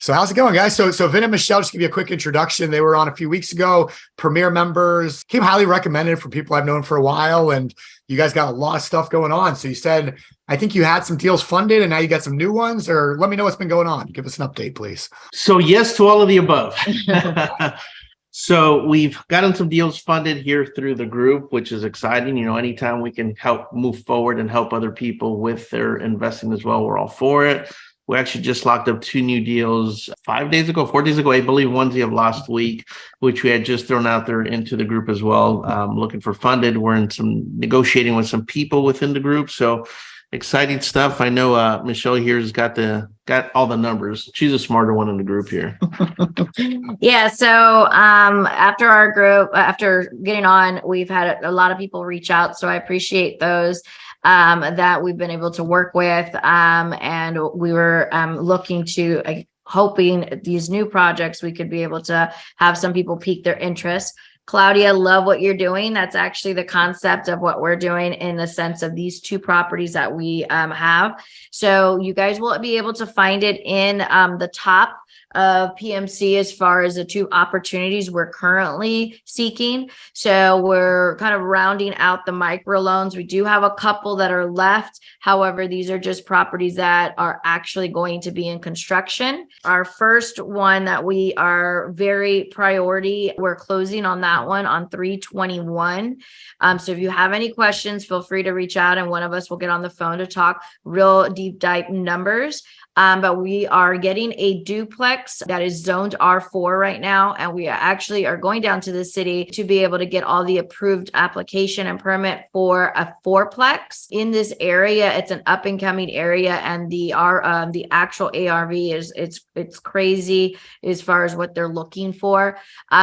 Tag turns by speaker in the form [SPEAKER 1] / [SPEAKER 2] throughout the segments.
[SPEAKER 1] So how's it going, guys? So Vin and Michelle, just give you a quick introduction. They were on a few weeks ago, Premier members, came highly recommended from people I've known for a while, and you guys got a lot of stuff going on. So you said, I think you had some deals funded and now you got some new ones, or let me know what's been going on. Give us an update, please.
[SPEAKER 2] So yes to all of the above. So we've gotten some deals funded here through the group, which is exciting. You know, anytime we can help move forward and help other people with their investing as well, we're all for it. We actually just locked up 2 new deals 4 days ago, I believe, Wednesday of last week, which we had just thrown out there into the group as well, looking for funded. We're in some negotiating with some people within the group. So exciting stuff. I know Michelle here has got all the numbers. She's a smarter one in the group here.
[SPEAKER 3] Yeah. So after getting on, we've had a lot of people reach out. So I appreciate those that we've been able to work with. And we were looking to hoping these new projects, we could be able to have some people pique their interest. Claudia, love what you're doing. That's actually the concept of what we're doing in the sense of these 2 properties that we have. So you guys will be able to find it in the top of PMC as far as the 2 opportunities we're currently seeking. So we're kind of rounding out the microloans. We do have a couple that are left. However, these are just properties that are actually going to be in construction. Our first one that we are very priority, we're closing on that one on 3/21. So if you have any questions, feel free to reach out and one of us will get on the phone to talk real deep dive numbers. But we are getting a duplex that is zoned R4 right now. And we actually are going down to the city to be able to get all the approved application and permit for a 4-plex in this area. It's an up and coming area. And the actual ARV it's crazy as far as what they're looking for.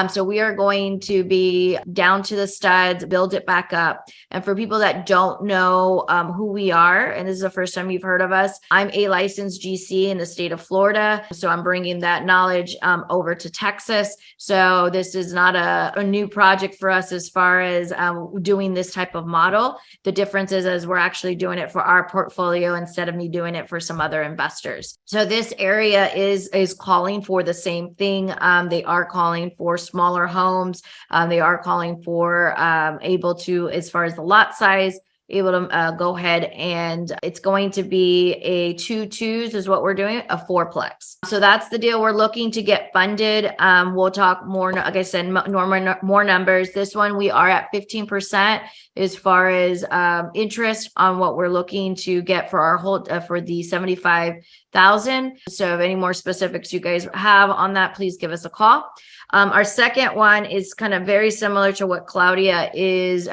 [SPEAKER 3] So we are going to be down to the studs, build it back up. And for people that don't know who we are, and this is the first time you've heard of us, I'm a licensed GC in the state of Florida. So I'm bringing that knowledge over to Texas. So this is not a new project for us as far as doing this type of model. The difference is we're actually doing it for our portfolio instead of me doing it for some other investors. So this area is calling for the same thing. They are calling for smaller homes. They are calling for able to, as far as the lot size, able to go ahead, and it's going to be a 2-2s is what we're doing, a 4-plex. So that's the deal we're looking to get funded. We'll talk more, like I said, more numbers. This one, we are at 15% as far as interest on what we're looking to get for our whole, for the 75,000. So if any more specifics you guys have on that, please give us a call. Our second one is kind of very similar to what Claudia is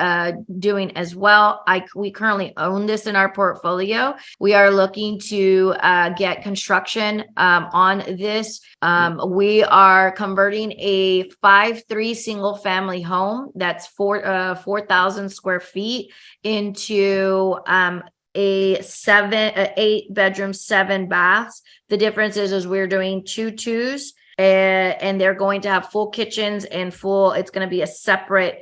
[SPEAKER 3] doing as well. We currently own this in our portfolio. We are looking to get construction on this. We are converting a 5-3 single family home that's 4,000 square feet into a 8 bedroom, 7 baths. The difference is we're doing 2-2s. And they're going to have full kitchens and it's going to be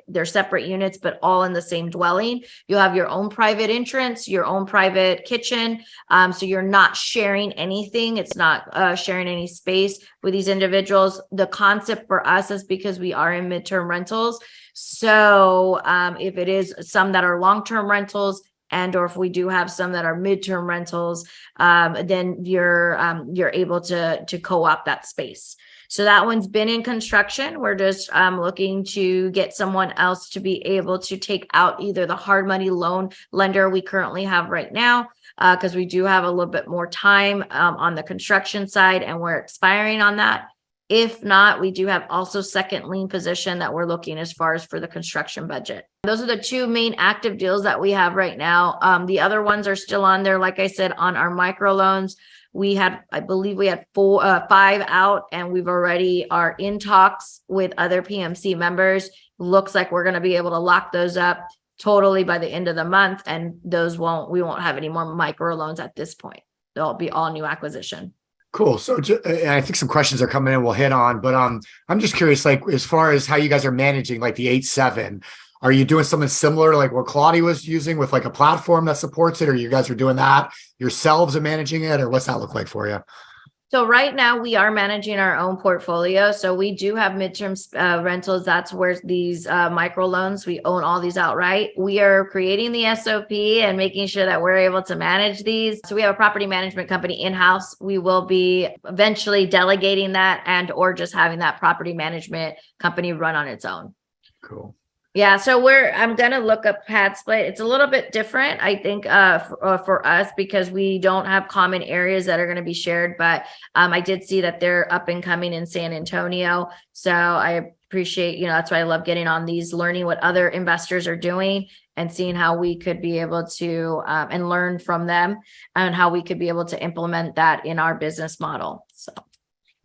[SPEAKER 3] they're separate units, but all in the same dwelling. You'll have your own private entrance, your own private kitchen. So you're not sharing anything. It's not sharing any space with these individuals. The concept for us is because we are in midterm rentals. So if it is some that are long-term rentals, and or if we do have some that are midterm rentals, then you're able to co-op that space. So that one's been in construction. We're just looking to get someone else to be able to take out either the hard money loan lender we currently have right now, because we do have a little bit more time on the construction side, and we're expiring on that. If not, we do have also second lien position that we're looking as far as for the construction budget. Those are the 2 main active deals that we have right now. The other ones are still on there. Like I said, on our microloans, I believe we had 5 out, and we've already are in talks with other PMC members. Looks like we're going to be able to lock those up totally by the end of the month. And we won't have any more microloans at this point. They'll be all new acquisition.
[SPEAKER 1] Cool. So and I think some questions are coming in we'll hit on, but I'm just curious, like, as far as how you guys are managing like the 8-7, are you doing something similar like what Claudia was using with like a platform that supports it, or you guys are doing that yourselves and managing it, or what's that look like for you?
[SPEAKER 3] So right now we are managing our own portfolio. So we do have midterm rentals. That's where these micro loans, we own all these outright. We are creating the SOP and making sure that we're able to manage these. So we have a property management company in-house. We will be eventually delegating that and or just having that property management company run on its own.
[SPEAKER 1] Cool.
[SPEAKER 3] Yeah, so I'm gonna look up pad split. It's a little bit different, I think, for us because we don't have common areas that are going to be shared. But I did see that they're up and coming in San Antonio, so I appreciate, that's why I love getting on these, learning what other investors are doing and seeing how we could be able to and learn from them and how we could be able to implement that in our business model. So.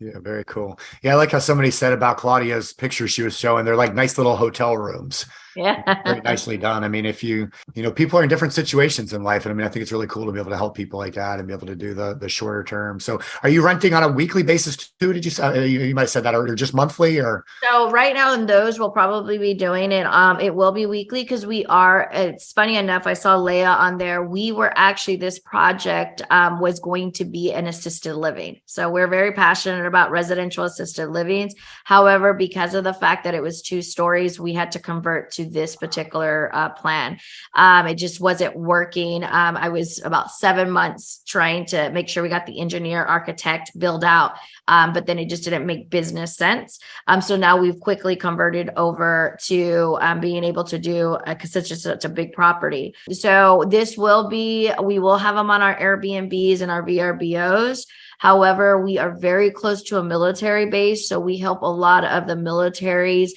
[SPEAKER 1] Yeah, very cool. Yeah, I like how somebody said about Claudia's pictures she was showing. They're like nice little hotel rooms.
[SPEAKER 3] Yeah.
[SPEAKER 1] Very nicely done. I mean, if people are in different situations in life. And I mean, I think it's really cool to be able to help people like that and be able to do the shorter term. So are you renting on a weekly basis too? Did you say, you might have said that, or just monthly or?
[SPEAKER 3] So right now in those we'll probably be doing it. It will be weekly because it's funny enough, I saw Leah on there. We were actually, this project was going to be an assisted living. So we're very passionate about residential assisted livings. However, because of the fact that it was 2 stories, we had to convert to this particular plan. It just wasn't working. I was about 7 months trying to make sure we got the engineer, architect build out, but then it just didn't make business sense. So now we've quickly converted over to being able to do, because it's just such a big property. So we will have them on our Airbnbs and our VRBOs. However, we are very close to a military base, so we help a lot of the military's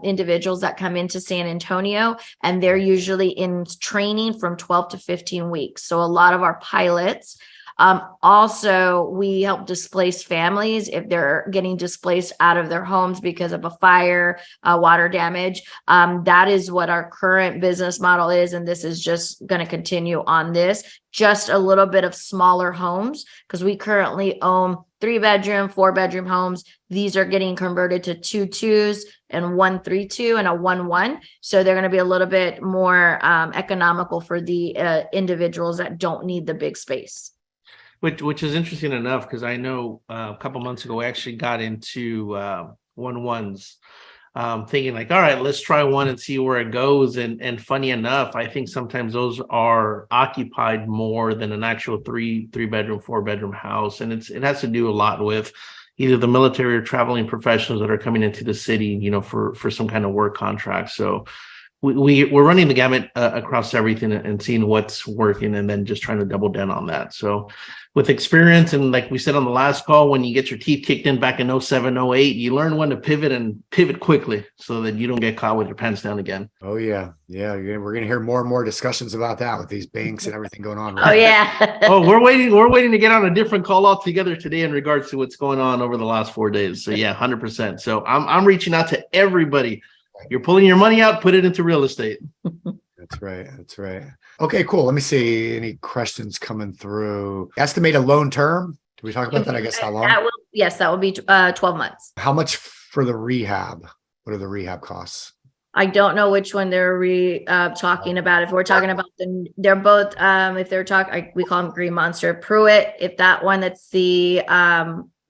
[SPEAKER 3] individuals that come into San Antonio, and they're usually in training from 12 to 15 weeks. So a lot of our pilots. Also, we help displaced families if they're getting displaced out of their homes because of a fire, water damage. That is what our current business model is. And this is just going to continue on this, just a little bit of smaller homes, because we currently own 3-bedroom, 4-bedroom homes. These are getting converted to 2 2s and 1 3-2 and a 1 1. So they're going to be a little bit more economical for the individuals that don't need the big space.
[SPEAKER 2] Which is interesting enough, because I know a couple months ago, I actually got into 1-1s, thinking like, all right, let's try one and see where it goes. And funny enough, I think sometimes those are occupied more than an actual 3-bedroom, 4-bedroom house. And it has to do a lot with either the military or traveling professionals that are coming into the city, for some kind of work contract. So we're running the gamut across everything and seeing what's working and then just trying to double down on that. So with experience, and like we said on the last call, when you get your teeth kicked in back in 07, 08, you learn when to pivot quickly so that you don't get caught with your pants down again.
[SPEAKER 1] Oh yeah. Yeah. We're going to hear more and more discussions about that with these banks and everything going on. Right?
[SPEAKER 3] Oh yeah.
[SPEAKER 2] We're waiting to get on a different call altogether today in regards to what's going on over the last 4 days. So yeah, 100%. So I'm reaching out to everybody. You're pulling your money out, put it into real estate.
[SPEAKER 1] That's right. Okay, cool. Let me see any questions coming through. Estimated loan term. Did we talk about that? I guess how long?
[SPEAKER 3] That will be 12 months.
[SPEAKER 1] How much for the rehab? What are the rehab costs?
[SPEAKER 3] I don't know which one they're talking about. If we're talking about they're both, if they're talking, we call them Green Monster, Pruitt. If that one, that's the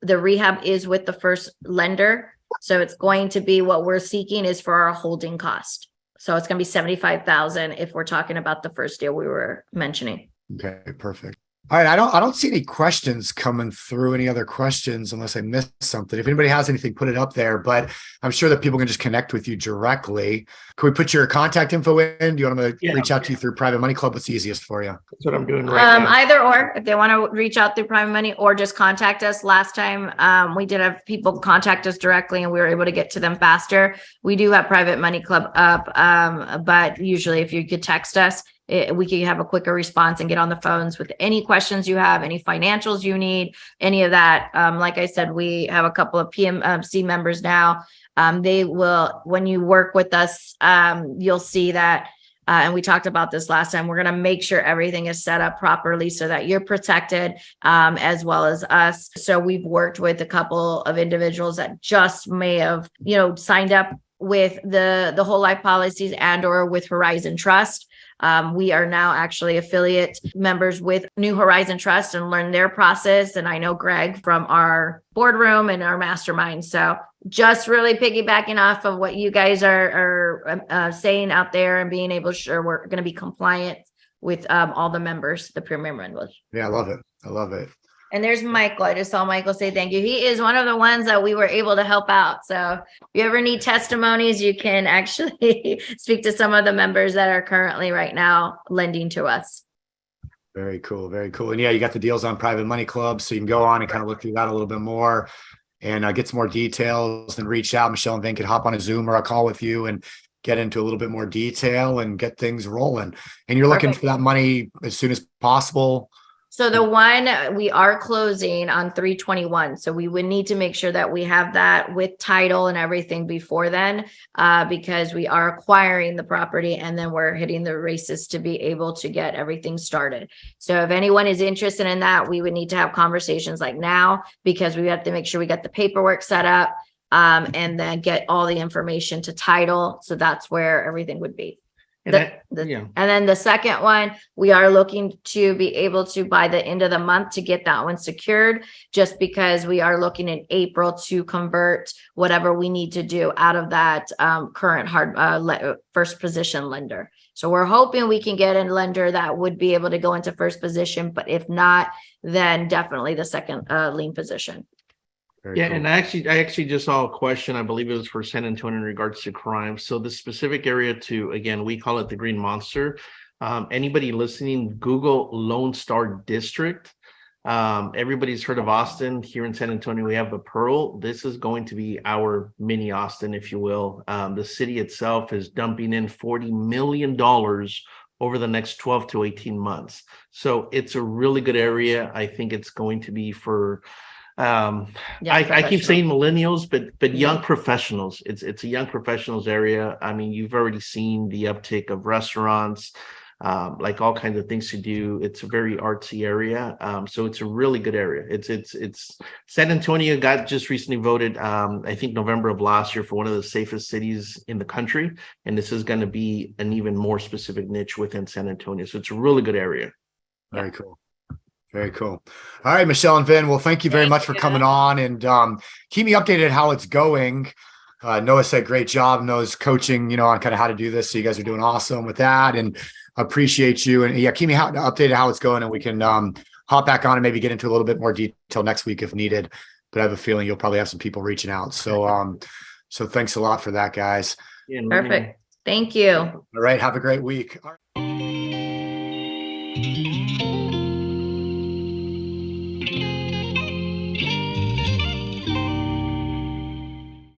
[SPEAKER 3] rehab is with the first lender. So it's going to be, what we're seeking is for our holding cost. So it's going to be $75,000 if we're talking about the first deal we were mentioning.
[SPEAKER 1] Okay, perfect. All right. I don't see any questions coming through. Any other questions, unless I missed something. If anybody has anything, put it up there, but I'm sure that people can just connect with you directly. Can we put your contact info in? Do you want them to reach out to you through Private Money Club? What's the easiest for you?
[SPEAKER 2] That's what I'm doing right now.
[SPEAKER 3] Either or, if they want to reach out through Private Money or just contact us. Last time we did have people contact us directly and we were able to get to them faster. We do have Private Money Club up, but usually if you could text us, we can have a quicker response and get on the phones with any questions you have, any financials you need, any of that. Like I said, we have a couple of PMC members now. They will, when you work with us, you'll see that, and we talked about this last time, we're going to make sure everything is set up properly so that you're protected, as well as us. So we've worked with a couple of individuals that just may have, signed up with the whole life policies and or with Horizon Trust. We are now actually affiliate members with New Horizon Trust and learn their process. And I know Greg from our boardroom and our mastermind. So just really piggybacking off of what you guys are saying out there and being able to sure we're going to be compliant with all the members, the premier members.
[SPEAKER 1] Yeah, I love it. I love it.
[SPEAKER 3] And there's Michael. I just saw Michael say thank you. He is one of the ones that we were able to help out. So if you ever need testimonies, you can actually speak to some of the members that are currently right now lending to us.
[SPEAKER 1] Very cool. Very cool. And yeah, you got the deals on Private Money Club. So you can go on and kind of look through that a little bit more and get some more details and reach out. Michelle and Vin could hop on a Zoom or a call with you and get into a little bit more detail and get things rolling. And you're looking for that money as soon as possible.
[SPEAKER 3] So the one we are closing on 3/21. So we would need to make sure that we have that with title and everything before then, because we are acquiring the property and then we're hitting the races to be able to get everything started. So if anyone is interested in that, we would need to have conversations like now, because we have to make sure we get the paperwork set up, and then get all the information to title. So that's where everything would be. And then the second one, we are looking to be able to by the end of the month to get that one secured, just because we are looking in April to convert whatever we need to do out of that current first position lender. So we're hoping we can get a lender that would be able to go into first position, but if not, then definitely the second lien position.
[SPEAKER 2] Very cool. And I actually just saw a question. I believe it was for San Antonio in regards to crime. So the specific area again, we call it the Green Monster. Anybody listening, Google Lone Star District. Everybody's heard of Austin. Here in San Antonio, we have the Pearl. This is going to be our mini Austin, if you will. The city itself is dumping in $40 million over the next 12 to 18 months. So it's a really good area. I think it's going to be for I keep saying millennials, but young professionals. It's a young professionals area. I mean, you've already seen the uptick of restaurants, like all kinds of things to do. It's a very artsy area. So it's a really good area. It's San Antonio got just recently voted, I think November of last year, for one of the safest cities in the country. And this is going to be an even more specific niche within San Antonio. So it's a really good area.
[SPEAKER 1] Very cool. Very cool. All right, Michelle and Vin. Well, thank you very much for coming on, and keep me updated how it's going. Noah said great job. Noah's coaching, on kind of how to do this. So you guys are doing awesome with that, and appreciate you. And yeah, keep me updated how it's going, and we can hop back on and maybe get into a little bit more detail next week if needed. But I have a feeling you'll probably have some people reaching out. So so thanks a lot for that, guys.
[SPEAKER 3] Perfect. Thank you.
[SPEAKER 1] All right. Have a great week.